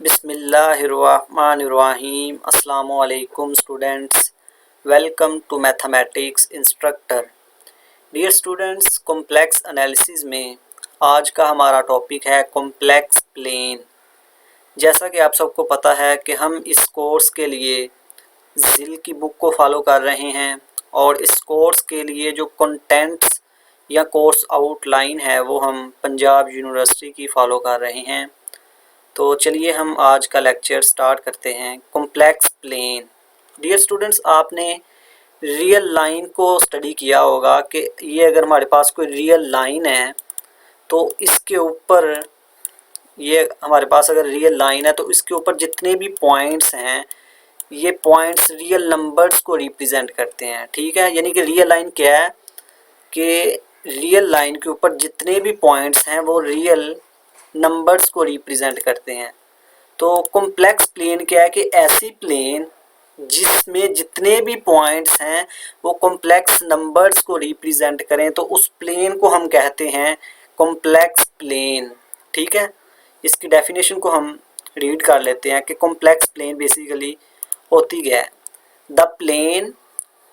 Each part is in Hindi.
बिस्मिल्लाहिर्रहमानिर्रहीम। अस्सलामु अलैकुम students, welcome to mathematics instructor. Dear students, complex analysis में आज का हमारा टॉपिक है कॉम्प्लेक्स प्लेन। जैसा कि आप सबको पता है कि हम इस कोर्स के लिए जिल की बुक को फॉलो कर रहे हैं और इस कोर्स के लिए जो कंटेंट्स या कोर्स आउटलाइन है वो हम पंजाब यूनिवर्सिटी की फ़ॉलो कर रहे हैं। तो चलिए हम आज का लेक्चर स्टार्ट करते हैं। Complex plane. डियर स्टूडेंट्स, आपने रियल लाइन को स्टडी किया होगा कि ये अगर हमारे पास कोई रियल लाइन है तो इसके ऊपर ये हमारे पास अगर रियल लाइन है तो इसके ऊपर जितने भी पॉइंट्स हैं ये पॉइंट्स रियल नंबर्स को रिप्रेजेंट करते हैं। ठीक है, यानी कि रियल लाइन क्या है कि रियल लाइन के ऊपर जितने भी पॉइंट्स हैं वो रियल नंबर्स को रिप्रेजेंट करते हैं। तो कॉम्प्लेक्स प्लेन क्या है कि ऐसी प्लेन जिसमें जितने भी पॉइंट्स हैं वो कॉम्प्लेक्स नंबर्स को रिप्रेजेंट करें तो उस प्लेन को हम कहते हैं कॉम्प्लेक्स प्लेन। ठीक है, इसकी डेफिनेशन को हम रीड कर लेते हैं कि कॉम्प्लेक्स प्लेन बेसिकली होती क्या है। The plane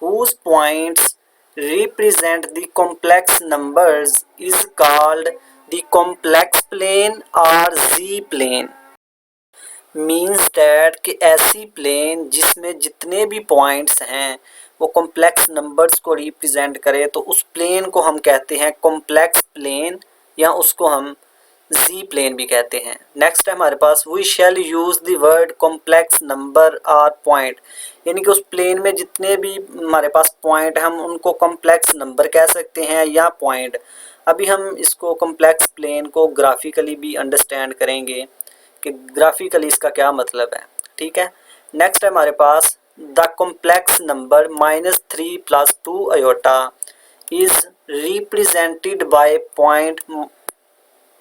whose points represent the complex numbers is called the complex plane or Z-plane। Means that कि ऐसी प्लेन जिसमें जितने भी पॉइंट्स हैं वो कॉम्प्लेक्स नंबर्स को रिप्रेजेंट करे तो उस प्लेन को हम कहते हैं कॉम्प्लेक्स प्लेन या उसको हम जी प्लेन भी कहते हैं। नेक्स्ट है हमारे पास we shall use the word complex number or point, यानी कि उस प्लेन में जितने भी हमारे पास पॉइंट हम उनको कॉम्प्लेक्स नंबर कह सकते हैं या पॉइंट। अभी हम इसको कॉम्प्लेक्स प्लेन को ग्राफिकली भी अंडरस्टैंड करेंगे कि ग्राफिकली इसका क्या मतलब है। ठीक है, नेक्स्ट है हमारे पास the complex number -3 + 2 iota is represented by point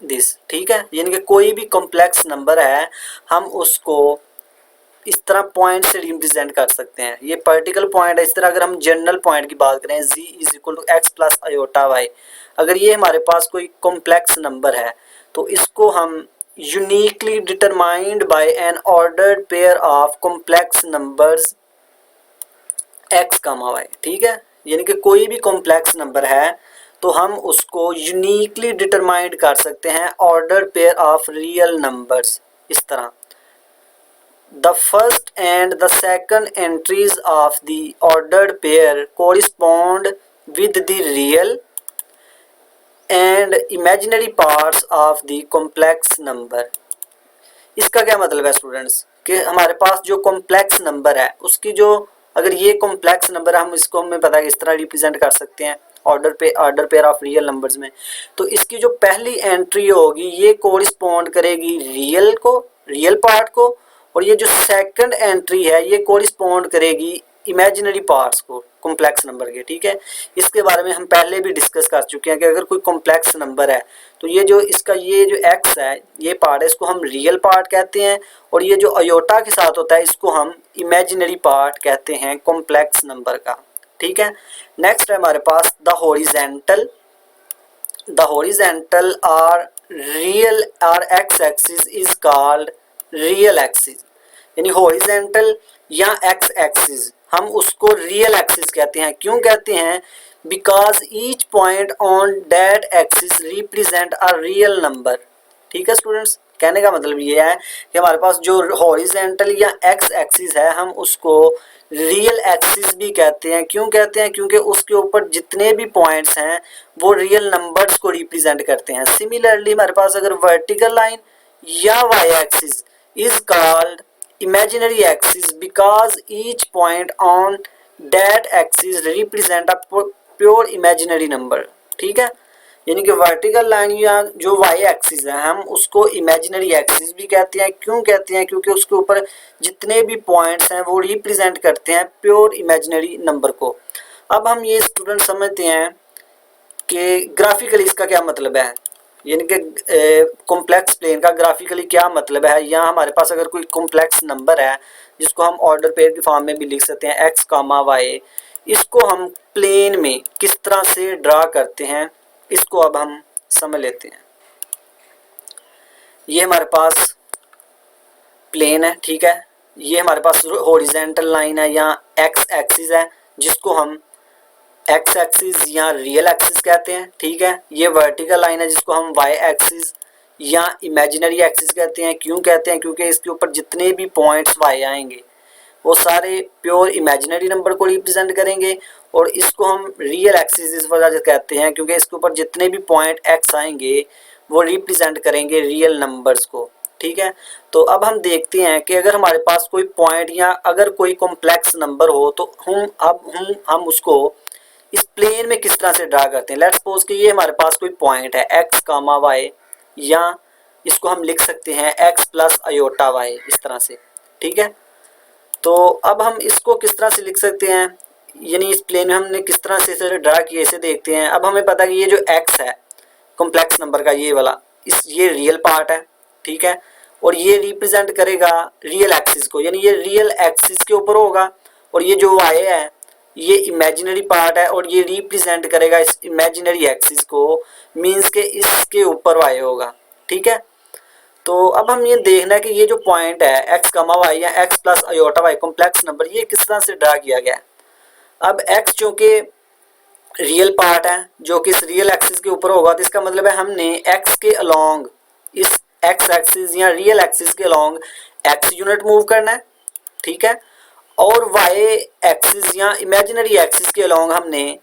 this. ठीक है, यानी कि कोई भी कॉम्प्लेक्स नंबर है हम उसको इस तरह पॉइंट से रिप्रेजेंट कर सकते हैं। ये पर्टिकुलर पॉइंट है। इस तरह अगर हम जनरल पॉइंट की बात करें z = x + आयोटा y, अगर ये हमारे पास कोई कॉम्प्लेक्स नंबर है तो इसको हम uniquely determined by N ordered pair of complex numbers x, y। ठीक है, यानी कि कोई भी कॉम्प्लेक्स नंबर है तो हम उसको यूनिकली डिटरमाइंड कर सकते हैं order pair of real numbers इस तरह। The first and the second entries of the ordered pair correspond with the real and imaginary parts of the complex number. इसका क्या मतलब है स्टूडेंट्स कि हमारे पास जो कॉम्प्लेक्स नंबर है उसकी जो अगर ये कॉम्प्लेक्स नंबर है हम इसको हमें पता है इस तरह रिप्रेजेंट कर सकते हैं order pair of real numbers में। तो इसकी जो पहली एंट्री होगी ये कोरिस्पॉन्ड करेगी रियल पार्ट को, और ये जो सेकंड एंट्री है ये कोरिस्पॉन्ड करेगी इमेजिनरी पार्ट्स को कॉम्प्लेक्स नंबर के। ठीक है, इसके बारे में हम पहले भी डिस्कस कर चुके हैं कि अगर कोई कॉम्प्लेक्स नंबर है तो ये जो x है ये पार्ट है इसको हम रियल पार्ट कहते हैं, और ये जो अयोटा के साथ होता है इसको हम इमेजिनरी पार्ट कहते हैं कॉम्प्लेक्स नंबर का। ठीक है, नेक्स्ट है हमारे पास द हॉरिजेंटल और रियल और x axis is called real axis, यानी हॉरिजेंटल या एक्स एक्सिस हम उसको रियल एक्सिस कहते हैं। क्यों कहते हैं? Because each point on that axis represent a real number. ठीक है स्टूडेंट्स, कहने का मतलब ये है कि हमारे पास जो हॉरिजेंटल या एक्स एक्सिस है हम उसको रियल एक्सिस भी कहते हैं। क्यों कहते हैं? क्योंकि उसके ऊपर जितने भी पॉइंट्स हैं वो रियल नंबर्स को रिप्रेजेंट करते हैं। सिमिलरली हमारे पास अगर वर्टिकल लाइन या y axis is called imaginary axis because each point on that axis represent a pure imaginary number। ठीक है, यानी कि वर्टिकल लाइन या जो वाई एक्सिस है हम उसको इमेजिनरी एक्सिस भी कहते हैं। क्यों कहते हैं? क्योंकि उसके ऊपर जितने भी पॉइंट्स हैं वो रिप्रेजेंट करते हैं प्योर इमेजिनरी नंबर को। अब हम ये स्टूडेंट समझते हैं कि ग्राफिकली इसका क्या मतलब है, यानी कि कॉम्प्लेक्स प्लेन का ग्राफिकली क्या मतलब है। या हमारे पास अगर कोई कॉम्प्लेक्स नंबर है जिसको हम ऑर्डर पेयर की फॉर्म में भी लिख सकते हैं x, y, इसको हम प्लेन में किस तरह से ड्रा करते हैं इसको अब हम समझ लेते हैं। ये हमारे पास प्लेन है, ठीक है, ये हमारे पास हॉरिजेंटल लाइन है या एक्स एक्सिस है जिसको हम एक्स एक्सिस या रियल एक्सिस कहते हैं, ठीक है। ये वर्टिकल लाइन है जिसको हम वाई एक्सिस या इमेजिनरी एक्सिस कहते हैं। क्यों कहते हैं? क्योंकि इसके ऊपर जितने भी पॉइंट्स वाई आएंगे वो सारे प्योर इमेजिनरी नंबर को रिप्रेजेंट करेंगे, और इसको हम रियल एक्सिस इस वजह से कहते हैं क्योंकि इसके ऊपर जितने भी पॉइंट एक्स आएंगे वो रिप्रेजेंट करेंगे रियल नंबर्स को, ठीक है। तो अब हम देखते हैं कि अगर हमारे पास कोई पॉइंट या अगर कोई कॉम्प्लेक्स नंबर हो तो हम उसको इस प्लेन में किस तरह से ड्रा करते हैं। लेट्स सपोज कि ये हमारे पास कोई पॉइंट है एक्स कामा वाई, या इसको हम लिख सकते हैं एक्स प्लस अयोटा वाई, इस तरह से, ठीक है। तो अब हम इसको किस तरह से लिख सकते हैं, यानी इस प्लेन में हमने किस तरह से इसे ड्रा किया इसे देखते हैं। अब हमें पता है कि ये जो एक्स है कॉम्प्लेक्स नंबर का ये वाला, ये रियल पार्ट है, ठीक है, और ये रिप्रेजेंट करेगा रियल एक्सिस को, यानी ये रियल एक्सिस के ऊपर होगा, और ये जो वाई है ये इमेजिनरी पार्ट है और ये रिप्रेजेंट करेगा इस इमेजिनरी एक्सिस को, मींस के इसके ऊपर वाई होगा, ठीक है। तो अब हम ये देखना है कि ये जो पॉइंट है एक्स कमा वाई या x plus iota y complex number, ये किस तरह से ड्रा किया गया है। अब एक्स चूंकि रियल पार्ट है जो कि इस रियल एक्सिस के ऊपर होगा, तो इसका मतलब है हमने एक्स के अलोंग इस एक्स एक्सिस या रियल एक्सिस के अलोंग एक्स यूनिट मूव करना है, ठीक है, और वाई एक्सिस या इमेजिनरी एक्सिस के अलोंग हमने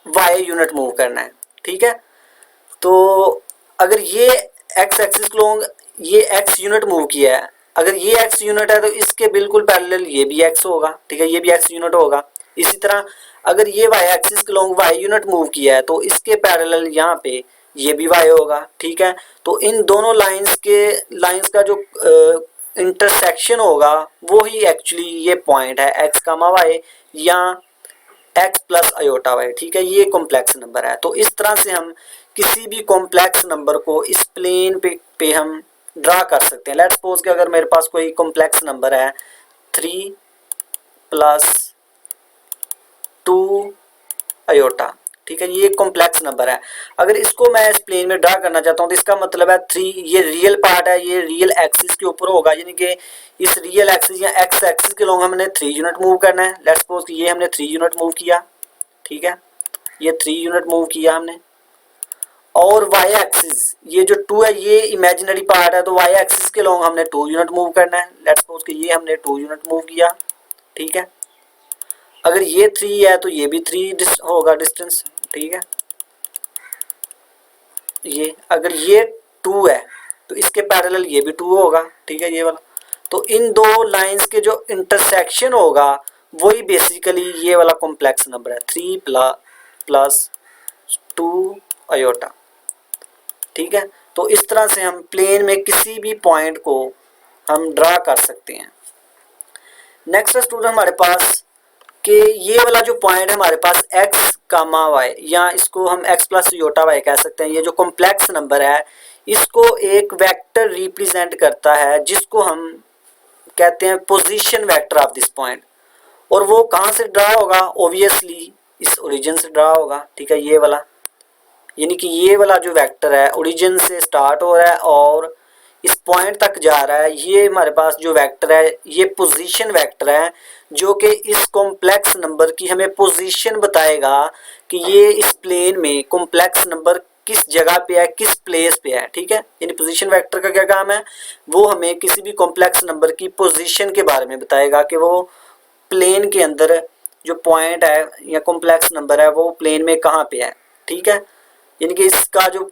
वाई यूनिट मूव करना है, ठीक है। तो अगर ये एक्स एक्सिस के अलोंग ये एक्स यूनिट मूव किया है, अगर ये एक्स यूनिट है तो इसके बिल्कुल पैरेलल ये भी एक्स होगा, ठीक है, ये भी एक्स यूनिट होगा। इसी तरह अगर ये वाई एक्सिस के अलोंग वाई यूनिट मूव किया है तो इसके पैरेलल यहाँ पे ये भी वाई होगा, ठीक है। तो इन दोनों लाइंस का जो इंटरसेक्शन होगा वो ही एक्चुअली ये पॉइंट है एक्स कामा वाई या एक्स प्लस अयोटा वाई, ठीक है, ये कॉम्प्लेक्स नंबर है। तो इस तरह से हम किसी भी कॉम्प्लेक्स नंबर को इस प्लेन पे हम ड्रा कर सकते हैं। लेट्स सपोज कि अगर मेरे पास कोई कॉम्प्लेक्स नंबर है 3 प्लस 2 अयोटा, ठीक है, ये कॉम्प्लेक्स नंबर है। अगर इसको मैं इस प्लेन में ड्रा करना चाहता हूँ तो इसका मतलब है 3, ये रियल पार्ट है, ये रियल एक्सिस के ऊपर होगा, यानी कि इस रियल एक्सिस या एक्स एक्सिस के लॉन्ग हमने 3 यूनिट मूव करना है। लेट्स सपोज कि ये हमने 3 यूनिट मूव किया, ठीक है, ये 3 यूनिट मूव किया हमने, और वाई एक्सिस ये जो 2 है ये इमेजिनरी पार्ट है, तो वाई एक्सिस के लॉन्ग हमने 2 यूनिट मूव करना है। लेट्स सपोज कि ये हमने 2 यूनिट मूव किया, ठीक है। अगर ये 3 है तो ये भी 3 होगा डिस्टेंस, ठीक है। ये अगर ये 2 है तो इसके पैरेलल ये भी 2 होगा, ठीक है, ये वाला। तो इन दो लाइंस के जो इंटरसेक्शन होगा वही बेसिकली ये वाला कॉम्प्लेक्स नंबर है 3 प्लस 2 अयोटा, ठीक है। तो इस तरह से हम प्लेन में किसी भी पॉइंट को हम ड्रा कर सकते हैं। नेक्स्ट स्टूडेंट हमारे पास कि ये वाला जो पॉइंट है हमारे पास x कामा वाई, या इसको हम x प्लस योटा वाई कह सकते हैं, ये जो कॉम्प्लेक्स नंबर है इसको एक वेक्टर रिप्रेजेंट करता है जिसको हम कहते हैं position vector of this point. और वो कहाँ से ड्रा होगा? ऑब्वियसली इस ओरिजिन से ड्रा होगा, ठीक है, ये वाला, यानी कि ये वाला जो वेक्टर है ओरिजिन से स्टार्ट हो रहा है और इस पॉइंट तक जा रहा है। ये हमारे पास जो वेक्टर है ये पोजीशन वेक्टर है जो कि इस कॉम्प्लेक्स नंबर की हमें पोजीशन बताएगा कि ये इस प्लेन में कॉम्प्लेक्स नंबर किस जगह पे है, किस प्लेस पे है, ठीक है। यानी पोजीशन वेक्टर का क्या काम है? वो हमें किसी भी कॉम्प्लेक्स नंबर की पोजीशन के बारे में बताएगा कि वो प्लेन के अंदर जो पॉइंट है या कॉम्प्लेक्स नंबर है वो प्लेन में कहाँ पे है, ठीक है। यानी कि इसका जो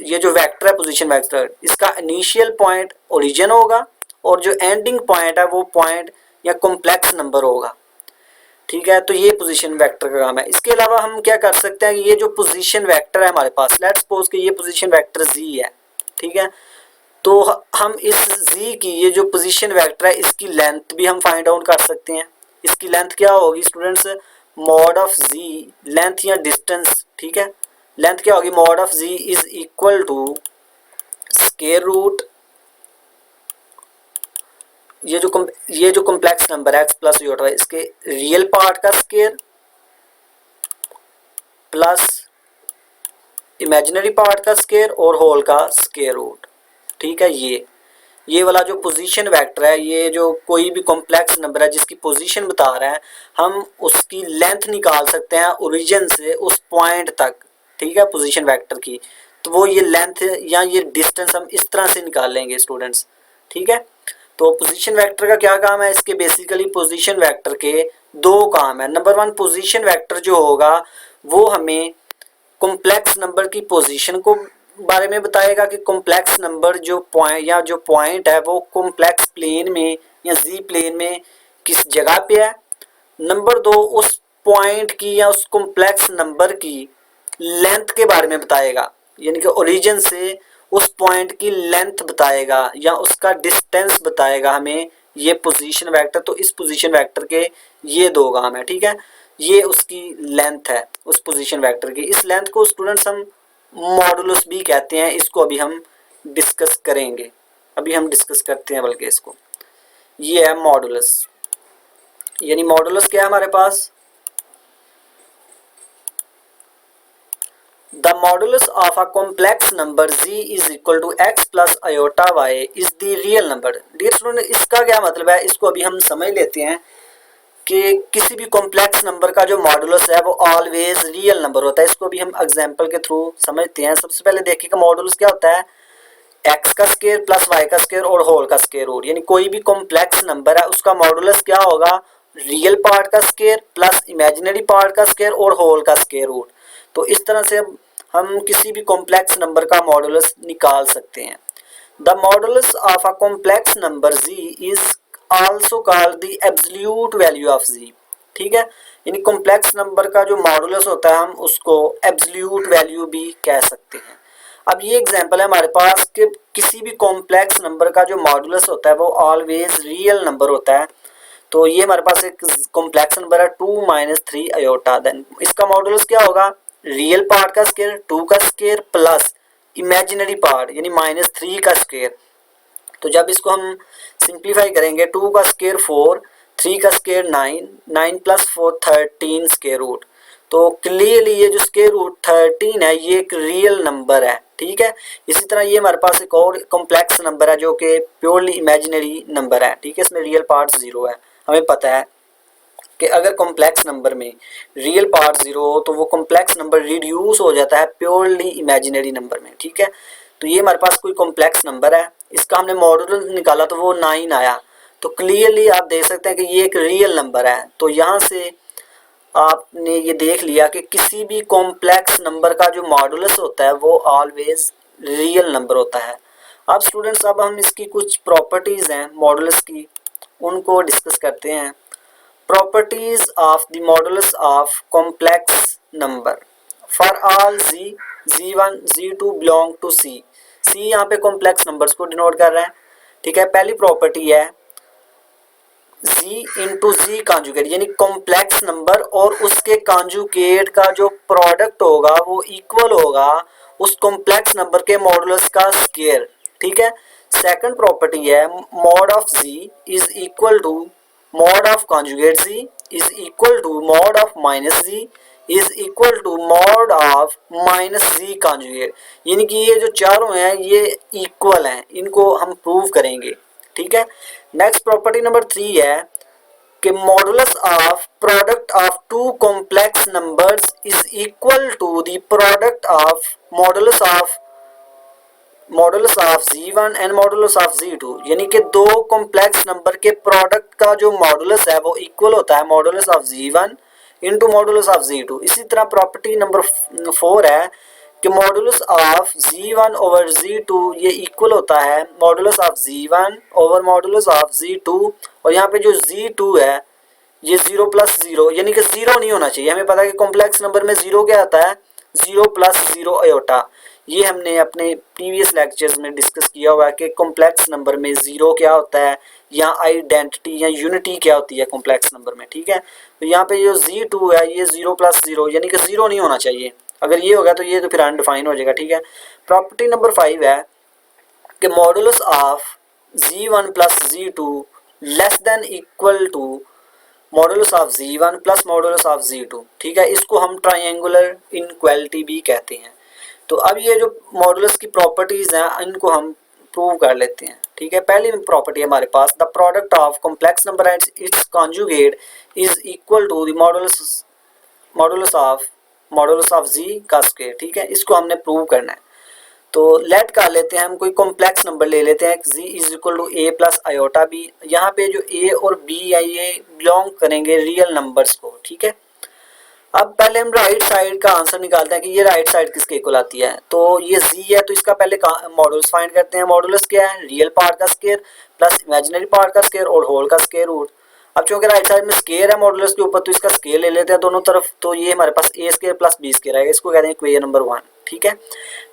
ये जो वेक्टर है पोजीशन वेक्टर, इसका इनिशियल पॉइंट ओरिजिन होगा और जो एंडिंग पॉइंट है वो पॉइंट या कॉम्प्लेक्स नंबर होगा, ठीक है। तो ये पोजीशन वेक्टर का काम है। इसके अलावा हम क्या कर सकते हैं कि ये जो पोजीशन वेक्टर है हमारे पास, लेट्स सपोज कि ये पोजीशन वेक्टर z है, ठीक है। तो हम इस z की ये जो पोजीशन वेक्टर है इसकी लेंथ भी हम फाइंड आउट कर सकते हैं। इसकी लेंथ क्या होगी students? Mod of z, length या डिस्टेंस, ठीक है। लेंथ क्या होगी? Mod of z is equal to square root ये जो कॉम्प्लेक्स नंबर है x प्लस योटा है इसके रियल पार्ट का स्क्वायर प्लस इमेजिनरी पार्ट का स्क्वायर और होल का स्क्वायर रूट, ठीक है। ये ये वाला जो पोजीशन वेक्टर है, ये जो कोई भी कॉम्प्लेक्स नंबर है जिसकी पोजीशन बता रहा है, हम उसकी लेंथ निकाल सकते हैं ओरिजिन से उस पॉइंट तक, ठीक है, पोजीशन वेक्टर की। तो वो ये लेंथ या ये डिस्टेंस हम इस तरह से निकाल लेंगे स्टूडेंट्स, ठीक है। तो पोजीशन वेक्टर का क्या काम है, इसके बेसिकली पोजीशन वेक्टर के दो काम है। नंबर वन, पोजीशन वेक्टर जो होगा वो हमें कॉम्प्लेक्स नंबर की पोजीशन को बारे में बताएगा कि कॉम्प्लेक्स नंबर जो पॉइंट है वो कॉम्प्लेक्स प्लेन में या जी प्लेन में किस जगह पे है। नंबर दो, उस पॉइंट की या उस कॉम्प्लेक्स नंबर की लेंथ के बारे में बताएगा, यानी कि ओरिजिन से उस पॉइंट की लेंथ बताएगा या उसका डिस्टेंस बताएगा हमें ये पोजीशन वेक्टर। तो इस पोजीशन वेक्टर के ये दो काम है, ठीक है। ये उसकी लेंथ है उस पोजीशन वेक्टर की। इस लेंथ को स्टूडेंट्स हम मॉडुलस भी कहते हैं। इसको अभी हम डिस्कस करेंगे, अभी हम डिस्कस करते हैं बल्कि इसको। ये है मॉडुलस, यानी मॉडुलस क्या है हमारे पास, the modulus of a complex number z is equal to x plus iota y is the real number. Dear student, इसका क्या मतलब है, इसको अभी हम समझ लेते हैं कि किसी भी कॉम्प्लेक्स नंबर का जो मॉडुलस है वो ऑलवेज रियल नंबर होता है। इसको भी हम एग्जांपल के थ्रू समझते हैं। सबसे पहले देखिएगा मॉडुलस क्या होता है, x का स्क्वायर प्लस y का स्क्वायर और होल का स्क्वायर रूट। यानी कोई भी कॉम्प्लेक्स नंबर है उसका मॉडुलस क्या होगा, रियल पार्ट का स्क्वायर प्लस इमेजिनरी पार्ट का स्क्वायर और होल का स्क्वायर रूट। तो इस तरह से हम किसी भी कॉम्प्लेक्स नंबर का मॉडुलस निकाल सकते हैं। The modulus of a complex number z is also called the absolute value of z, ठीक है। यानी कॉम्प्लेक्स नंबर का जो मॉडुलस होता है हम उसको एब्सोल्यूट वैल्यू भी कह सकते हैं। अब ये एग्जांपल है हमारे पास कि किसी भी कॉम्प्लेक्स नंबर का जो मॉडुलस होता है वो ऑलवेज रियल नंबर होता है। तो ये हमारे पास एक कॉम्प्लेक्स नंबर है 2 - 3 आयोटा। देन इसका मॉडुलस क्या होगा, रियल पार्ट का स्क्वायर 2 का स्क्वायर प्लस इमेजिनरी पार्ट यानी -3 का स्क्वायर। तो जब इसको हम सिंप्लीफाई करेंगे, 2 का स्क्वायर 4, 3 का स्क्वायर 9, 9 प्लस 4 13 स्क्वायर रूट। तो क्लियरली ये जो स्क्वायर रूट 13 है ये एक रियल नंबर है, ठीक है। इसी तरह ये हमारे पास एक और कॉम्प्लेक्स नंबर है जो कि प्योरली इमेजिनरी नंबर है, ठीक है। इसमें रियल पार्ट 0 है। हमें पता है कि अगर कॉम्प्लेक्स नंबर में रियल पार्ट 0 हो तो वो कॉम्प्लेक्स नंबर रिड्यूस हो जाता है प्योरली इमेजिनरी नंबर में, ठीक है। तो ये हमारे पास कोई कॉम्प्लेक्स नंबर है, इसका हमने मॉडुलस निकाला तो वो 9 आया। तो क्लियरली आप देख सकते हैं कि ये एक रियल नंबर है। तो यहाँ से आपने ये देख लिया कि किसी भी कॉम्प्लेक्स नंबर का जो मॉडुलस होता है वो ऑलवेज रियल नंबर होता है। अब स्टूडेंट्स, अब हम इसकी कुछ प्रॉपर्टीज़ हैं मॉडुलस की, उनको डिस्कस करते हैं। Properties of the modulus of complex number for all z1 z2 belong to c। c यहाँ पे कॉम्प्लेक्स नंबर्स को डिनोट कर रहा है, ठीक है। पहली प्रॉपर्टी है z इंटू जी कॉन्जुगेट, यानी कॉम्प्लेक्स नंबर और उसके कॉन्जुगेट का जो प्रोडक्ट होगा वो इक्वल होगा उस कॉम्प्लेक्स नंबर के मॉडुलस का स्क्वायर, ठीक है। सेकंड प्रॉपर्टी है mod of z is equal to mod of conjugate z is equal to mod of minus z is equal to mod of minus z conjugate। यानी कि ये जो चारों हैं ये इक्वल हैं, इनको हम प्रूव करेंगे, ठीक है। नेक्स्ट प्रॉपर्टी नंबर 3 है कि modulus of product of two complex numbers is equal to the product of modulus of z1 and modulus of z2। यानी कि दो कॉम्प्लेक्स नंबर के प्रोडक्ट का जो मॉडुलस है वो इक्वल होता है modulus of z1 into modulus of z2। इसी तरह प्रॉपर्टी नंबर 4 है कि modulus of z1 over z2 ये इक्वल होता है modulus of z1 over modulus of z2। और यहाँ पे जो z2 है ये 0 प्लस 0, यानी कि 0 नहीं होना चाहिए। हमें पता है कि कॉम्प्लेक्स नंबर में 0 क्या आता है, 0 प्लस 0 आयोटा। ये हमने अपने प्रीवियस लेक्चर्स में डिस्कस किया हुआ है कि कॉम्प्लेक्स नंबर में 0 क्या होता है या आइडेंटिटी या यूनिटी क्या होती है कॉम्प्लेक्स नंबर में, ठीक है। तो यहाँ पे जो z2 है ये 0 प्लस 0 यानी कि 0 नहीं होना चाहिए। अगर ये होगा तो ये तो फिर अनडिफाइन हो जाएगा, ठीक है। प्रॉपर्टी नंबर 5 है कि modulus of z1 plus z2 less than equal to modulus of z1 plus modulus of z2, ठीक है। इसको हम ट्रायंगुलर इनइक्वालिटी भी कहते हैं। तो अब ये जो मॉडुलस की प्रॉपर्टीज़ हैं इनको हम प्रूव कर लेते हैं, ठीक है, पहली प्रॉपर्टी हमारे पास the product of complex number and its conjugate is equal to the modulus of Z का स्क्वायर। ठीक है, इसको हमने प्रूव करना है। तो लेट कर लेते हैं, हम कोई कॉम्प्लेक्स नंबर ले लेते हैं z is equal to a plus iota b. यहाँ पे जो a और b है ये बिलोंग करेंगे रियल नंबर्स को। ठीक है, अब पहले हम राइट साइड का आंसर निकालते हैं कि ये राइट साइड किसके इक्वल आती है। तो ये z है, तो इसका पहले मॉडुलस फाइंड करते हैं। मॉडुलस क्या है? रियल पार्ट का स्क्वायर प्लस इमेजिनरी पार्ट का स्क्वायर और होल का स्क्वायर रूट। अब चूंकि राइट साइड में स्क्वायर है मॉडुलस के ऊपर, तो इसका स्क्वायर ले लेते हैं दोनों तरफ। तो ये हमारे पास a square plus b square आएगा, इसको कहते हैं इक्वेशन नंबर 1। ठीक है,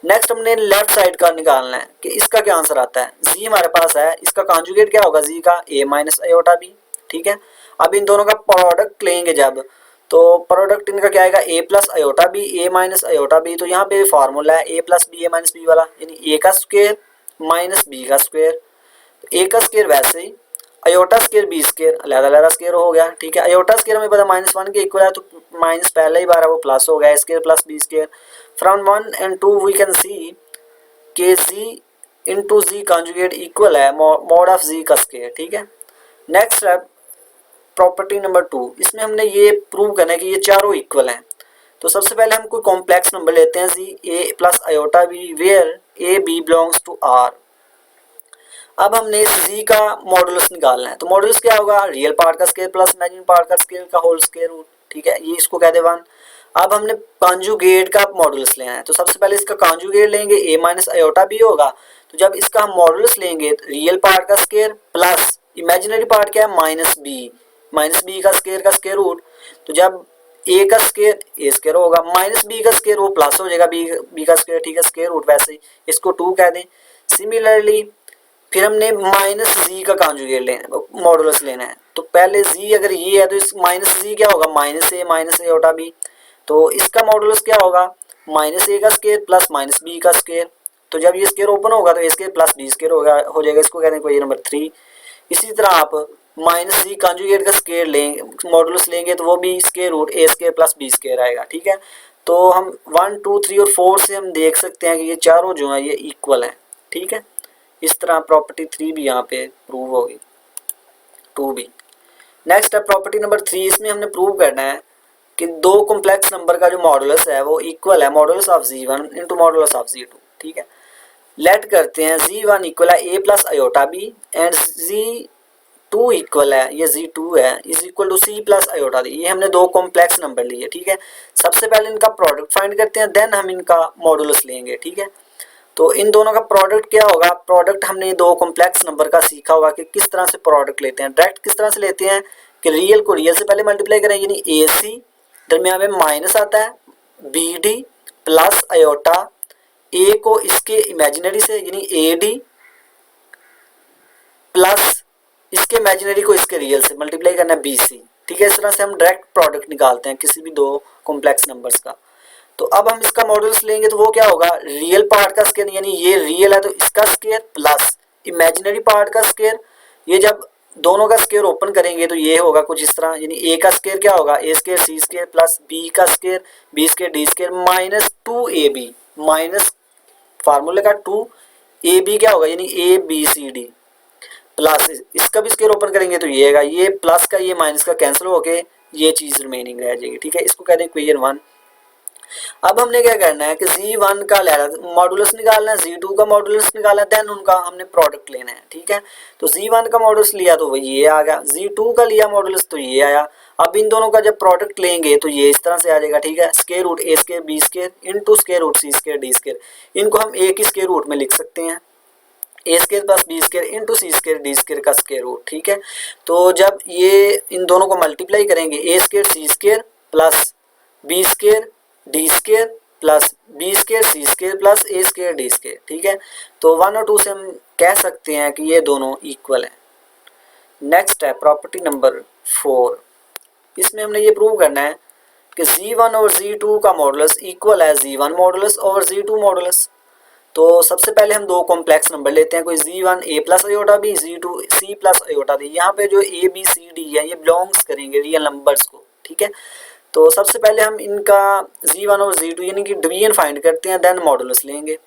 नेक्स्ट हमने लेफ्ट साइड का निकालना है कि इसका क्या आंसर आता है। z हमारे पास है, इसका कॉन्जुगेट क्या होगा z का? a minus iota b। ठीक है, अब इन दोनों का प्रोडक्ट लेंगे जब, तो प्रोडक्ट इनका क्या आएगा? a plus iota b, a minus iota b. तो यहाँ पे फार्मूला है a plus b, a minus b वाला, यानी a का स्क्वायर माइनस b का स्क्वायर। a का स्क्वायर वैसे ही, आयोटा स्क्वायर बी स्क्वायर अलग अलग स्क्वायर हो गया। ठीक है, आयोटा स्क्वायर हमें पता -1 के इक्वल है, तो माइनस पहले ही बार है वो प्लस हो गया, square plus B square. From 1 and 2 we can see के z इंटू जी कॉन्जुगेट इक्वल है मॉड ऑफ z का स्क्वायर। ठीक है, नेक्स्ट स्टेप प्रॉपर्टी नंबर 2, इसमें हमने ये प्रूव करना है कि ये चारों इक्वल हैं। तो सबसे पहले हम कोई कॉम्प्लेक्स नंबर लेते हैं z a plus iota b where a b belongs to r। अब हमने इस z का मॉडुलस निकालना है। तो मॉडुलस क्या होगा? रियल पार्ट का स्क्वायर प्लस इमेजिनरी पार्ट का स्क्वायर का होल स्क्वायर रूट। ठीक है, ये इसको कहते हैं 1। अब हमने कॉन्जुगेट का मॉडुलस लेना है। तो सबसे पहले इसका कॉन्जुगेट लेंगे, a माइनस आयोटा b होगा। तो जब इसका हम मॉडुलस लेंगे, रियल पार्ट का स्क्वायर प्लस इमेजिनरी पार्ट क्या है? माइनस बी का स्क्वायर रूट। तो जब a का स्क्वायर a स्क्वायर होगा, माइनस b का स्क्वायर वो प्लस हो जाएगा b का स्क्वायर। ठीक है, स्क्वायर रूट वैसे ही इसको 2 कह दें। सिमिलरली फिर हमने माइनस जी का कॉन्जुगेट लेना, मॉडुलस लेना है। तो पहले जी अगर ये है तो इस माइनस जी क्या होगा? माइनस ए आयोटा बी। तो इसका मॉडुलस क्या होगा? माइनस ए का स्क्वायर प्लस माइनस बी का स्क्वायर। तो जब ये स्क्वायर ओपन होगा तो ए स्क्वायर प्लस बी स्क्वायर हो जाएगा, इसको कहते हैं इक्वेशन नंबर 3। इसी तरह आप माइनस जी कॉन्जुगेट का स्क्वायर लेंगे, मॉडुलस लेंगे, तो वो भी square root A square plus B square आएगा। ठीक है, तो हम 1 2 3 और 4 से हम देख सकते हैं कि ये चारों जो है ये इक्वल है। ठीक है, इस तरह प्रॉपर्टी 3 भी यहाँ पे प्रूव होगी, 2 भी। नेक्स्ट है प्रॉपर्टी नंबर 3, इसमें हमने प्रूव करना है कि दो कॉम्प्लेक्स नंबर का जो मॉडुलस है वो इक्वल है modulus of z1 into modulus of z2। ठीक है, लेट करते हैं z1 इक्वल है a plus iota b and z2 equal है, ये z2 है, is equal to c plus iota b। ये हमने दो कॉम्प्लेक्स नंबर लिए। ठीक है, सबसे पहले इनका प्रोडक्ट फाइंड करते हैं, देन हम इनका मॉडुलस लेंगे। ठीक है, तो इन दोनों का प्रोडक्ट क्या होगा? प्रोडक्ट हमने दो कॉम्प्लेक्स नंबर का सीखा होगा कि किस तरह से प्रोडक्ट लेते हैं। डायरेक्ट किस तरह से लेते हैं कि रियल को रियल से पहले मल्टीप्लाई करें, यानी ए सी दरमियान में माइनस आता है, बी डी प्लस आयोटा, ए को इसके इमेजिनरी से यानी ए डी प्लस इसके इमेजिनरी को इसके रियल से मल्टीप्लाई करना है बी सी। ठीक है, इस तरह से हम डायरेक्ट प्रोडक्ट निकालते हैं किसी भी दो कॉम्प्लेक्स नंबर्स का। तो अब हम इसका मॉडुलस लेंगे तो वो क्या होगा? रियल पार्ट का स्क्वायर, यानी ये रियल है तो इसका स्क्वायर प्लस इमेजिनरी पार्ट का स्क्वायर। ये जब दोनों का स्क्वायर ओपन करेंगे तो ये होगा कुछ इस तरह, यानी ए का स्क्वायर क्या होगा? A square C square plus b का square B square D square minus 2ab minus फार्मूले का 2ab क्या होगा? यानी a b c d plus इसका भी स्क्वायर ओपन करेंगे तो ये आएगा, ये प्लस का ये माइनस का कैंसिल होके ये चीज रिमेनिंग रह जाएगी। ठीक है, इसको कहते हैं इक्वेशन 1। अब हमने क्या करना है कि z1 का मॉडुलस निकालना है, z2 का मॉडुलस निकालना है, देन उनका हमने प्रोडक्ट लेना है। ठीक है, तो z1 का मॉडुलस लिया तो वो ये आ गया, z2 का लिया मॉडुलस तो ये आया। अब इन दोनों का जब प्रोडक्ट लेंगे तो ये इस तरह से आ जाएगा। ठीक है, square root A square B square into square root C square D square. इनको हम एक ही स्क्वायर रूट में लिख सकते हैं, A square plus B square into C square D square का स्क्वायर रूट। ठीक है, तो जब ये इन दोनों को मल्टीप्लाई करेंगे, A square C square plus B square D square plus B square C square plus A square D square. ठीक है, तो 1 और 2 से हम कह सकते हैं कि ये दोनों इक्वल हैं। नेक्स्ट है प्रॉपर्टी नंबर 4, इसमें हमने ये प्रूव करना है कि z1 और z2 का मॉडुलस इक्वल है z1 मॉडुलस और z2 मॉडुलस। तो सबसे पहले हम दो कॉम्प्लेक्स नंबर लेते हैं, कोई z1 a plus iota b, z2 c plus iota d। यहाँ पे जो a b c d है ये बिलोंग्स करेंगे रियल नंबर्स को। ठीक है, तो सबसे पहले हम इनका z1 और z2 यानी कि डिवीजन फाइंड करते हैं, देन मॉडुलस लेंगे।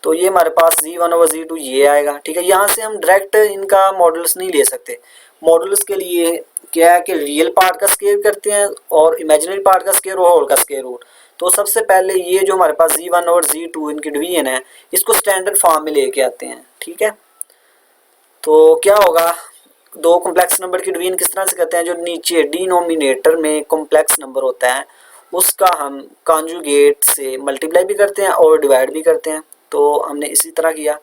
तो ये हमारे पास Z1/Z2 ये आएगा, ठीक है। यहाँ से हम डायरेक्ट इनका मॉडल्स नहीं ले सकते। मॉडल्स के लिए क्या है कि रियल पार्ट का स्क्वायर करते हैं और इमेजिनरी पार्ट का स्क्वायर और होल का स्क्वायर रूट। तो सबसे पहले ये जो हमारे पास Z1/Z2 इनकी डिवीजन है, इसको स्टैंडर्ड फॉर्म में लेके आते हैं, ठीक है। तो क्या होगा, दो कॉम्प्लेक्स नंबर की डिवीजन किस तरह से करते हैं, जो नीचे डिनोमिनेटर में कॉम्प्लेक्स नंबर होता है उसका हम कॉन्जुगेट से मल्टीप्लाई भी करते हैं और डिवाइड भी करते हैं। तो हमने इसी तरह किया।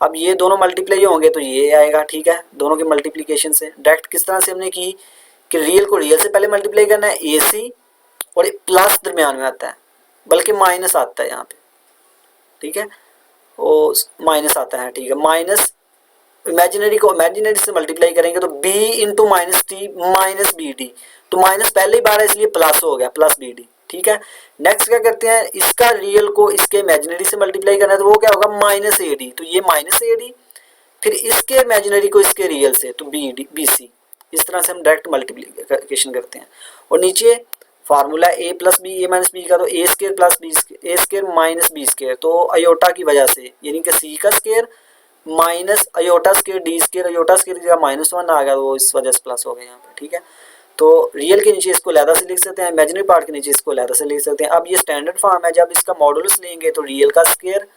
अब ये दोनों मल्टीप्लाई होंगे तो ये आएगा, ठीक है। दोनों के मल्टीप्लिकेशन से डायरेक्ट किस तरह से हमने की कि रियल को रियल से पहले मल्टीप्लाई करना है, ए सी, और प्लस दरमियान में आता है, बल्कि माइनस आता है यहाँ पे, ठीक है। वो माइनस आता है, ठीक है। माइनस इमेजिनरी को इमेजिनरी से मल्टीप्लाई करेंगे तो b into minus t minus b d, तो माइनस पहले ही बार है इसलिए प्लस हो गया, प्लस बी डी, ठीक है। नेक्स्ट क्या करते हैं, इसका रियल को इसके इमेजिनरी से मल्टीप्लाई करना है तो वो क्या होगा, माइनस ए डी, तो ये माइनस ए डी, फिर इसके इमेजिनरी को इसके रियल से तो बी डी बी सी। इस तरह से हम डायरेक्ट मल्टीप्लिकेशन करते हैं। और नीचे formula A plus B A minus B का, तो A square plus B A square minus B square, तो अयोटा की वजह से यानी कि सी का square minus iota square D square, iota square का -1 आ गया, वो इस वजह से प्लस हो गया यहाँ पे, ठीक है। तो रियल के नीचे इसको लहदा से लिख सकते हैं, इमेजिनरी पार्ट के नीचे इसको लहदा से लिख सकते हैं। अब ये स्टैंडर्ड फॉर्म है, जब इसका मॉडुलस लेंगे तो रियल का स्केयर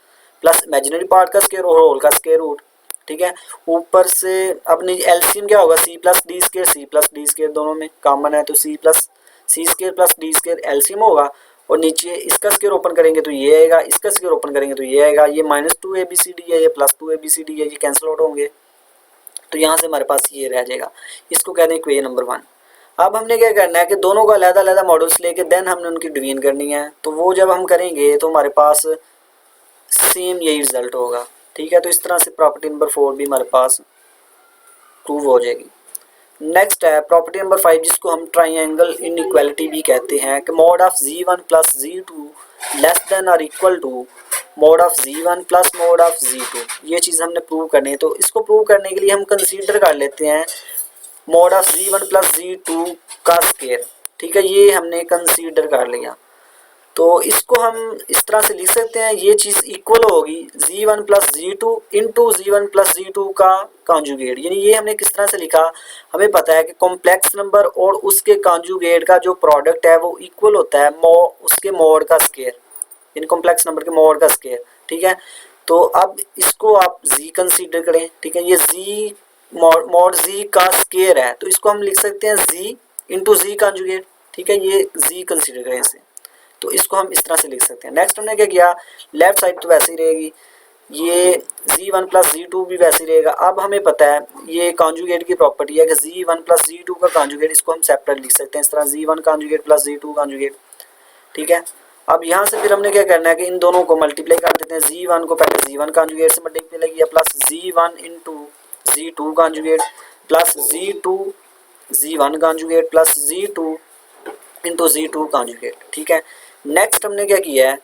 प्लस इमेजिनरी पार्ट का स्केयर और होल का स्केयर रूट, ठीक है। ऊपर से अपनी एलसीएम क्या होगा, सी प्लस डी स्केयर दोनों में कॉमन है, तो C square plus D square LCM होगा। और नीचे इसका स्क्वायर ओपन करेंगे तो ये आएगा, इसका स्क्वायर ओपन करेंगे तो ये आएगा। ये -2 ABCD है, ये +2 ABCD है, ये कैंसिल आउट होंगे। तो यहाँ से हमारे पास ये रह जाएगा, इसको कहते हैं इक्वेशन नंबर 1। अब हमने क्या करना है कि दोनों का अलग-अलग मॉडल्स लेके देन हमने उनकी डिवीजन करनी है। तो वो जब हम करेंगे तो हमारे पास सेम यही रिजल्ट होगा, ठीक है। तो इस तरह से प्रॉपर्टी नंबर 4 भी हमारे पास प्रूव हो जाएगी। नेक्स्ट है प्रॉपर्टी नंबर 5, जिसको हम ट्राइंगल इनइक्वालिटी भी कहते हैं कि mod of Z1 plus Z2 less than और equal to mod of Z1 plus mod of Z2। ये चीज़ हमने प्रूव करनी है। तो इसको प्रूव करने के लिए हम कंसीडर कर लेते हैं mod of Z1 plus Z2 का स्क्वायर, ठीक है। ये हमने कंसीडर कर लिया। तो इसको हम इस तरह से लिख सकते हैं, ये चीज़ इक्वल होगी Z1 plus Z2 into Z1 plus Z2 का कॉन्जुगेट। यानी ये हमने किस तरह से लिखा, हमें पता है कि कॉम्प्लेक्स नंबर और उसके कॉन्जुगेट का जो प्रोडक्ट है वो इक्वल होता है उसके मॉड का स्क्वायर, यानी कॉम्प्लेक्स नंबर के मॉड का स्क्वायर, ठीक है। तो अब इसको आप Z कंसीडर करें, ठीक है। ये Z मॉड Z का स्क्वायर है, तो इसको हम लिख सकते हैं Z इंटू Z कॉन्जुगेट, ठीक है। ये Z कंसीडर करें इसे, तो इसको हम इस तरह से लिख सकते हैं। नेक्स्ट हमने क्या किया, लेफ्ट साइड तो वैसे ही रहेगी, ये Z1 प्लस Z2 भी वैसे ही रहेगा। अब हमें पता है ये कॉन्जुगेट की प्रॉपर्टी है कि Z1 प्लस Z2 का कॉन्जुगेट, इसको हम सेपरेट लिख सकते हैं इस तरह, Z1 conjugate plus Z2 conjugate, ठीक है। अब यहाँ से फिर हमने क्या करना है कि इन दोनों को मल्टीप्लाई कर देते हैं। Z1 को पहले Z1 कॉन्जुगेट से मल्टीप्लाई किया plus Z1 into Z2 conjugate plus Z2 Z1 conjugate plus Z2 into Z2 conjugate, ठीक है। नेक्स्ट हमने क्या किया है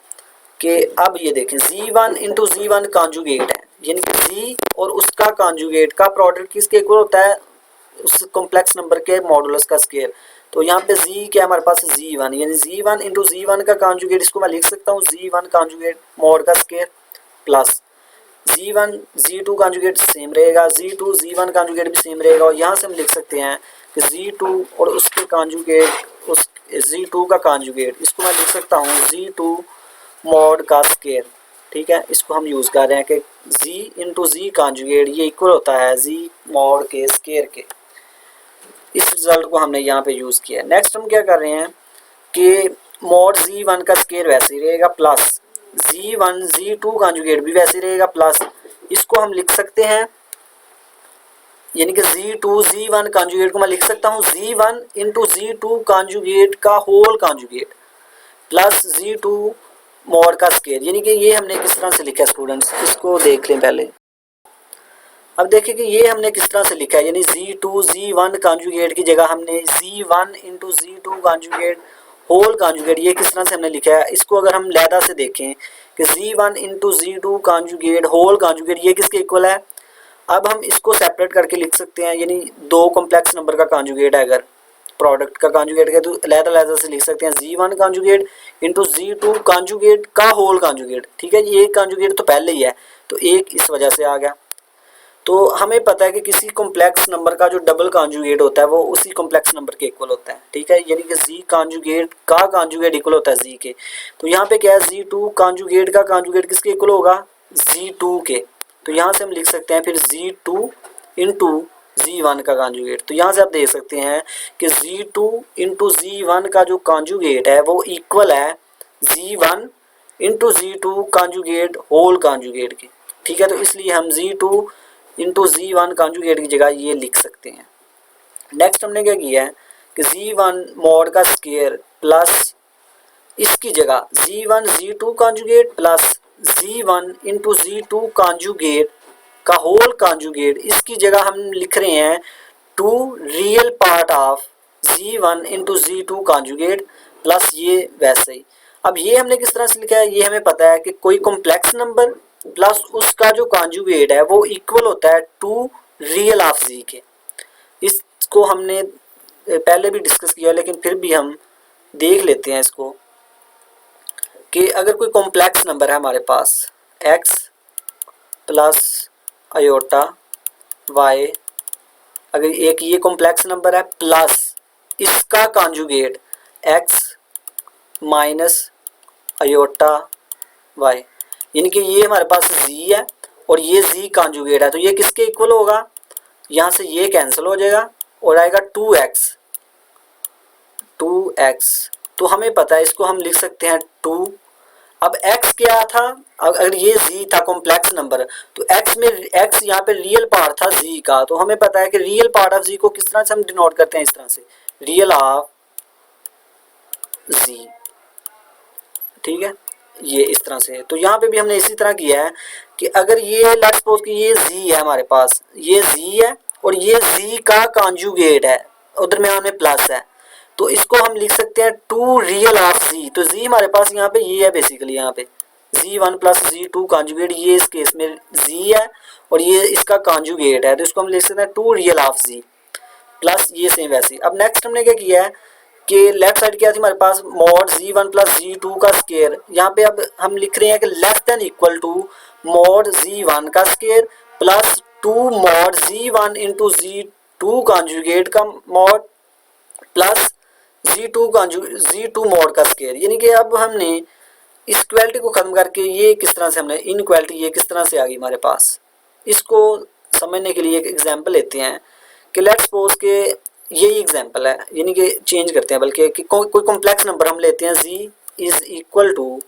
कि अब ये देखें Z1 इंटू Z1 कॉन्जुगेट है, यानी कि Z और उसका कॉन्जुगेट का प्रोडक्ट किसके इक्वल होता है, उस कॉम्प्लेक्स नंबर के मॉडुलस का स्क्वायर। तो यहाँ पे Z क्या हमारे पास Z1, यानी Z1 इंटू Z1 का कॉन्जुगेट, इसको मैं लिख सकता हूँ Z1 कॉन्जुगेट मॉड का square plus Z1 Z2 conjugate same रहेगा, Z2 Z1 कॉन्जुगेट भी सेम रहेगा। और यहाँ से हम लिख सकते हैं कि Z2 और उसके कॉन्जुगेट, उस Z2 का कॉन्जुगेट, इसको मैं लिख सकता हूँ Z2 मॉड का स्क्वायर, ठीक है। इसको हम यूज़ कर रहे हैं कि Z इंटू Z कॉन्जुगेट ये इक्वल होता है Z मॉड के स्क्वायर के। इस रिजल्ट को हमने यहाँ पे यूज़ किया। नेक्स्ट हम क्या कर रहे हैं कि मॉड Z1 का स्क्वायर वैसे ही रहेगा प्लस Z1 Z2 कॉन्जुगेट भी वैसे ही रहेगा प्लस, इसको हम लिख सकते हैं यानी कि Z2 Z1 कॉन्जुगेट को मैं लिख सकता हूँ Z1 इंटू Z2 कॉन्जुगेट का whole conjugate plus Z2 mod का स्क्वायर। यानी कि ये हमने किस तरह से लिखा है स्टूडेंट्स, इसको देख लें पहले। अब देखिए कि ये हमने किस तरह से लिखा है, यानी Z2 Z1 कॉन्जुगेट की जगह हमने Z1 into Z2 conjugate whole conjugate, ये किस तरह से हमने लिखा है। इसको अगर हम लहदा से देखें कि Z1 into Z2 conjugate whole conjugate ये किसके इक्वल है। अब हम इसको सेपरेट करके लिख सकते हैं, यानी दो कॉम्प्लेक्स नंबर का कॉन्जुगेट है अगर, प्रोडक्ट का कॉन्जुगेट है तो अलग-अलग से लिख सकते हैं Z1 conjugate into Z2 conjugate का होल कॉन्जुगेट। ठीक है, ये एक कॉन्जुगेट तो पहले ही है तो एक इस वजह से आ गया। तो हमें पता है कि किसी कॉम्प्लेक्स नंबर का जो डबल कॉन्जुगेट होता है वो उसी कॉम्प्लेक्स नंबर के इक्वल होता है। ठीक है, यानी कि Z कॉन्जुगेट का कॉन्जुगेट इक्वल होता है Z के। तो यहाँ पे क्या है, Z2 कॉन्जुगेट का कॉन्जुगेट किसके इक्वल होगा, Z2 के। तो यहाँ से हम लिख सकते हैं फिर Z2 इंटू Z1 का कॉन्जुगेट। तो यहाँ से आप देख सकते हैं कि Z2 इंटू Z1 का जो कॉन्जुगेट है वो इक्वल है Z1 into Z2 conjugate whole conjugate के। ठीक है, तो इसलिए हम Z2 इंटू Z1 कॉन्जुगेट की जगह ये लिख सकते हैं। नेक्स्ट हमने क्या किया है कि Z1 मॉड का स्क्वायर प्लस इसकी जगह Z1 Z2 conjugate plus Z1 into Z2 conjugate का होल कॉन्जुगेट, इसकी जगह हम लिख रहे हैं two real part of Z1 into Z2 conjugate plus ये वैसे ही। अब ये हमने किस तरह से लिखा है, ये हमें पता है कि कोई कॉम्प्लेक्स नंबर प्लस उसका जो कॉन्जुगेट है वो इक्वल होता है टू रियल ऑफ Z के। इसको हमने पहले भी डिस्कस किया लेकिन फिर भी हम देख लेते हैं इसको कि अगर कोई कॉम्प्लेक्स नंबर है हमारे पास x प्लस आयोटा y, अगर एक ये कॉम्प्लेक्स नंबर है प्लस इसका conjugate x minus iota y, यानी कि ये हमारे पास z है और ये z कॉन्जुगेट है, तो ये किसके इक्वल होगा, यहाँ से ये कैंसिल हो जाएगा और आएगा 2x। तो हमें पता है इसको हम लिख सकते हैं 2। अब x क्या था, अगर ये z था कॉम्प्लेक्स नंबर तो x यहाँ पे रियल पार्ट था z का, तो हमें पता है कि रियल पार्ट ऑफ z को किस तरह से हम डिनोट करते हैं, इस तरह से रियल ऑफ z। ठीक है, ये इस तरह से है। तो यहाँ पे भी हमने इसी तरह किया है कि अगर ये लेट्स सपोज कि ये z है हमारे पास, ये z है और ये z का कॉन्जुगेट है, उधर में हमें प्लस है, तो इसको हम लिख सकते हैं टू रियल ऑफ z। तो z हमारे पास यहाँ पे ये है बेसिकली, यहाँ पे Z1 प्लस Z2 कॉन्जुगेट, ये इस केस में z है और ये इसका कॉन्जुगेट है, तो इसको हम लिख सकते हैं two real of z plus ये सेम वैसे। अब नेक्स्ट हमने क्या किया है कि लेफ्ट साइड क्या थी हमारे पास, मॉड Z1 प्लस Z2 का स्क्वायर। यहाँ पे अब हम लिख रहे हैं कि less than equal to mod Z1 का square plus 2 mod Z1 into Z2 conjugate का मॉड प्लस Z2 मॉड का स्क्वायर। यानी कि अब हमने इस इक्वालिटी को खत्म करके ये किस तरह से हमने इनइक्वालिटी ये किस तरह से आ गई हमारे पास, इसको समझने के लिए एक एग्जांपल लेते हैं कि लेट्स सपोज के यही एग्जांपल है, यानी कि चेंज करते हैं बल्कि कि कोई कॉम्प्लेक्स नंबर हम लेते हैं z is equal to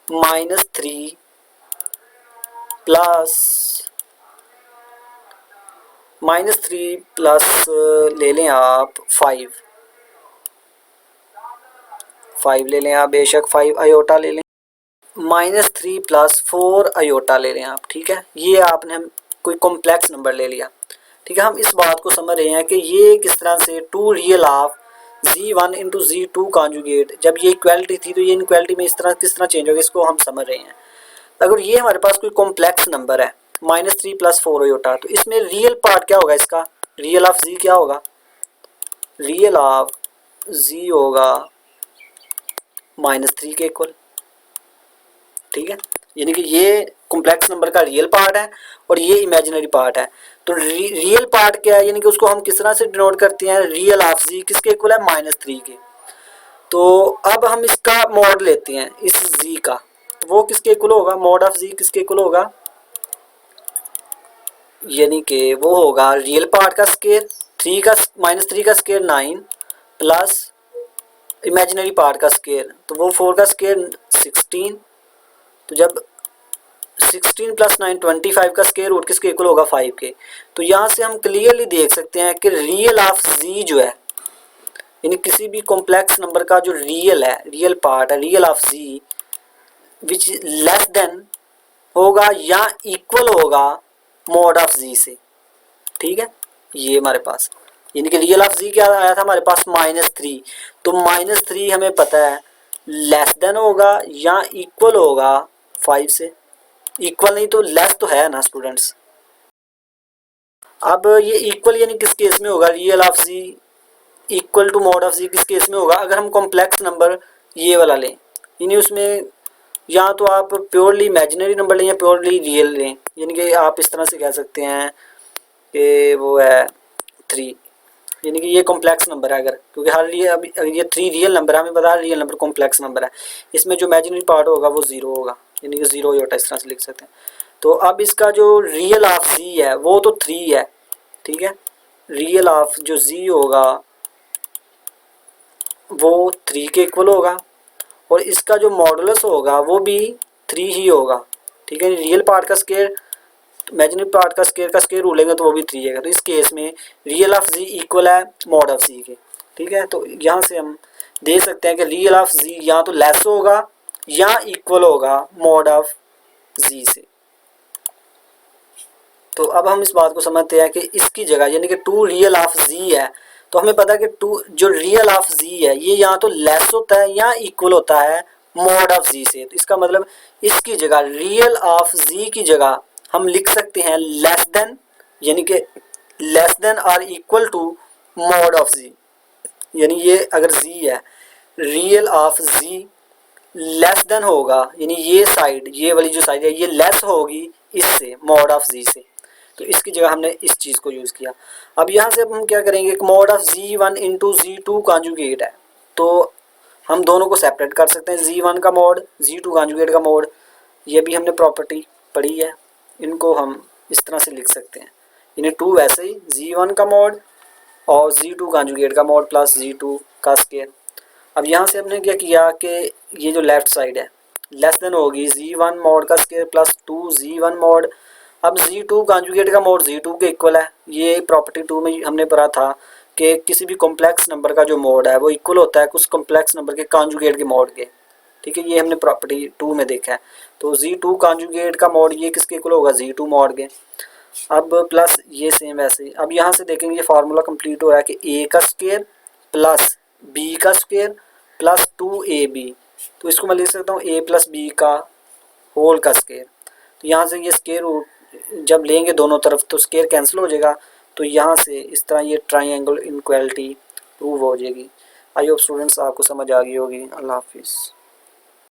-3 plus ले लें आप 5 ले लें आप, बेशक 5 आयोटा ले लें, -3 प्लस 4 आयोटा ले लें आप। ठीक है, ये आपने हम कोई कॉम्प्लेक्स नंबर ले लिया। ठीक है, हम इस बात को समझ रहे हैं कि ये किस तरह से two real of Z1 into Z2 conjugate, जब ये इक्वालिटी थी तो ये इनइक्वालिटी में इस तरह किस तरह चेंज होगा, इसको हम समझ रहे हैं। अगर ये हमारे पास कोई कॉम्प्लेक्स नंबर है -3 प्लस 4 आयोटा, तो इसमें रियल पार्ट क्या होगा, इसका रियल ऑफ Z क्या होगा, रियल ऑफ Z होगा -3 के इक्वल। ठीक है, यानी कि ये कॉम्प्लेक्स नंबर का रियल पार्ट है और ये इमेजिनरी पार्ट है। तो रियल पार्ट क्या है, यानी कि उसको हम किस तरह से डिनोट करते हैं, रियल ऑफ z किसके इक्वल है, -3 के। तो अब हम इसका मॉड लेते हैं इस z का, तो वो किसके इक्वल होगा, मॉड ऑफ z किसके इक्वल होगा, यानी कि वो होगा रियल पार्ट का स्क्वायर, -3 का स्क्वायर 9 प्लस इमेजिनरी पार्ट का स्क्वायर, तो वो 4 का स्क्वायर 16। तो जब 16 प्लस 9 25 का स्क्वायर रूट किसके इक्वल होगा, 5 के। तो यहाँ से हम क्लियरली देख सकते हैं कि रियल ऑफ z जो है, यानी किसी भी कॉम्प्लेक्स नंबर का जो रियल है, रियल पार्ट है, real of z which less than होगा या इक्वल होगा मॉड ऑफ z से। ठीक है, ये हमारे पास यानी कि रियल ऑफ z क्या आया था हमारे पास, -3। तो -3 हमें पता है लेस देन होगा या इक्वल होगा 5 से, इक्वल नहीं तो लेस तो है ना स्टूडेंट्स। अब ये इक्वल यानी किस केस में होगा, real of z equal to mod of Z किस केस में होगा, अगर हम कॉम्प्लेक्स नंबर ये वाला लें, यानी उसमें या तो आप प्योरली इमेजिनरी नंबर लें या प्योरली रियल लें, यानी कि आप इस तरह से कह सकते हैं कि वो है 3, यानी कि ये कॉम्प्लेक्स नंबर है अगर, क्योंकि हर लिए अभी अगर ये 3 रियल नंबर है, हमें पता है रियल नंबर कॉम्प्लेक्स नंबर है, इसमें जो इमेजिनरी पार्ट होगा वो 0 होगा, यानी कि 0 ही होता है, इस तरह से लिख सकते हैं। तो अब इसका जो रियल ऑफ जी है वो तो 3 है, ठीक है, रियल ऑफ जो जी होगा वो 3 के इक्वल होगा, और इसका जो मॉडुलस होगा वो भी 3 ही होगा, ठीक है। रियल पार्ट का स्क्वायर इमेजिनरी पार्ट का स्क्वायर रूल लेंगे तो वो भी 3 है, तो इस केस में रियल ऑफ जी इक्वल है मॉड ऑफ जी के, ठीक है। तो यहाँ से हम दे सकते हैं कि रियल ऑफ जी या तो लेस होगा या इक्वल होगा मॉड ऑफ जी से। तो अब हम इस बात को समझते हैं कि इसकी जगह यानी कि 2 रियल ऑफ जी है, तो हमें पता है कि 2 जो रियल ऑफ जी है ये या तो लेस होता है या इक्वल होता है मॉड ऑफ जी से। तो इसका मतलब इसकी जगह रियल ऑफ जी की जगह हम लिख सकते हैं लेस देन, यानी कि लेस देन और equal to mod of z, यानी ये अगर जी है real of z less than होगा, यानी ये साइड ये वाली जो साइड है ये लेस होगी इससे मॉड ऑफ जी से, तो इसकी जगह हमने इस चीज़ को यूज़ किया। अब यहाँ से अब हम क्या करेंगे, mod of G1 into G2 conjugate है, तो हम दोनों को सेपरेट कर सकते हैं, जी1 का मॉड जी2 कॉन्जुगेट का मॉड, ये भी हमने प्रॉपर्टी पढ़ी है, इनको हम इस तरह से लिख सकते हैं, यानी 2 वैसे ही जी1 का मॉड और जी2 कॉन्जुगेट का मॉड प्लस जी2 का स्क्वायर। अब यहाँ से हमने क्या किया कि ये जो लेफ्ट साइड है लेस देन होगी जी1 मॉड का स्क्वायर प्लस 2 जी1 मॉड। अब जी2 कॉन्जुगेट का मॉड जी2 के इक्वल है, ये प्रॉपर्टी 2 में हमने पढ़ा था कि किसी भी कॉम्प्लेक्स नंबर का जो मॉड है वो इक्वल होता है कुछ कॉम्प्लेक्स नंबर के कॉन्जुगेट के मॉड के, ठीक है, ये हमने प्रॉपर्टी 2 में देखा है। तो जी2 कॉन्जुगेट का मॉड ये किसके इक्वल होगा, जी2 मॉड के। अब प्लस ये सेम वैसे, अब यहाँ से देखेंगे ये फार्मूला कंप्लीट हो रहा है कि ए का स्क्वायर प्लस बी का स्क्वायर प्लस 2ab, तो इसको मैं लिख सकता हूँ a प्लस बी का होल का स्क्वायर। तो यहाँ से ये स्क्वायर रूट जब लेंगे दोनों तरफ तो स्क्वायर कैंसिल हो जाएगा, तो यहाँ से इस तरह ये ट्राइंगल इनक्वालिटी प्रूव हो जाएगी। आई होप स्टूडेंट्स आपको समझ आ गई होगी। अल्लाह हाफिज़।